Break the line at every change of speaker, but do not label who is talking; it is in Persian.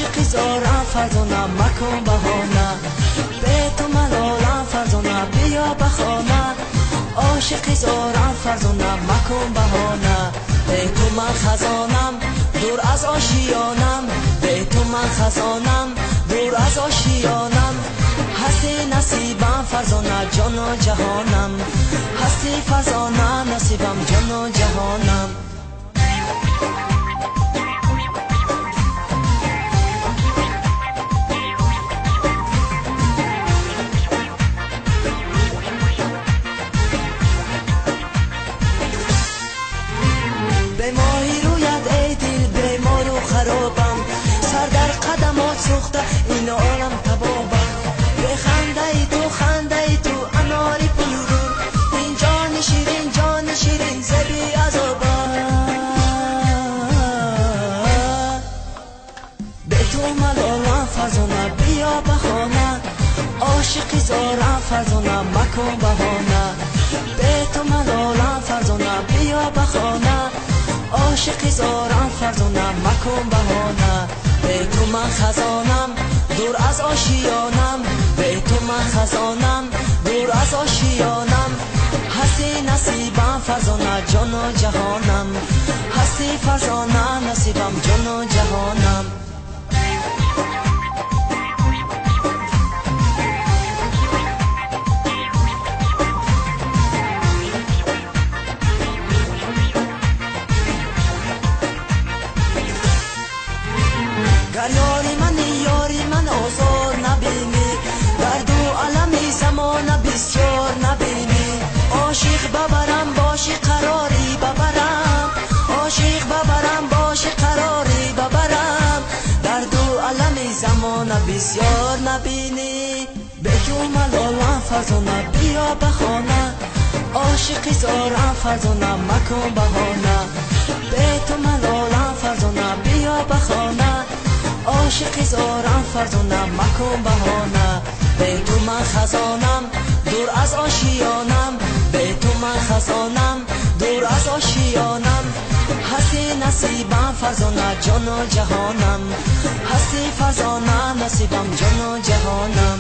عاشقی زارم فرزانه مکن بهانه، به تو ملالم فرزانه بیا بخانه. عاشقی زارم فرزانه مکن بهانه، به تو من خزانم دور از آشیانم، به تو من خزانم دور از آشیانم. هستی نصیبم فرزانه جان و جهانم، هستی فرزانه نصیبم جان و جهانم. به ماهی رویت ای دل بیمار و خرابم، سر در قدمات سوخته این عالم تبابم. به خنده ای تو خنده ای تو اناری پررو، این جان شیرین زبی عذابم. به تو ملالم فرزانه بیا بخانه، عاشقی زارم فرزانه مکن بهانه، به تو ملالم فرزانه بیا بخانه. عاشقی زارم فرزانه مکن بهانه، به تو من خزانم دور از آشیانم، به تو من خزانم دور از آشیانم. هستی نصیبم فرزانه جان و جهانم، هستی فرزانه نصیبم جان و جهانم. گر یاری من آزار نبینی، درد و علم زمان بسیار نبینی. عاشق ببرم باشی قراری ببرم، عاشق ببرم باشی قراری ببرم. درد و علم زمان بسیار نبینی، به تو ملالم فرزانه بیا بخانه. عاشقی زارم فرزانه مکن بهانه، به تو ملالم فرزانه بیا بخانه. عاشقی زارم فرزانه مکن بهانه، به تو من خزانم دور از آشیانم، به تو من خزانم دور از آشیانم. هستی نصیبم فرزانه جان و جهانم، هستی فرزانه نصیبم جان و جهانم.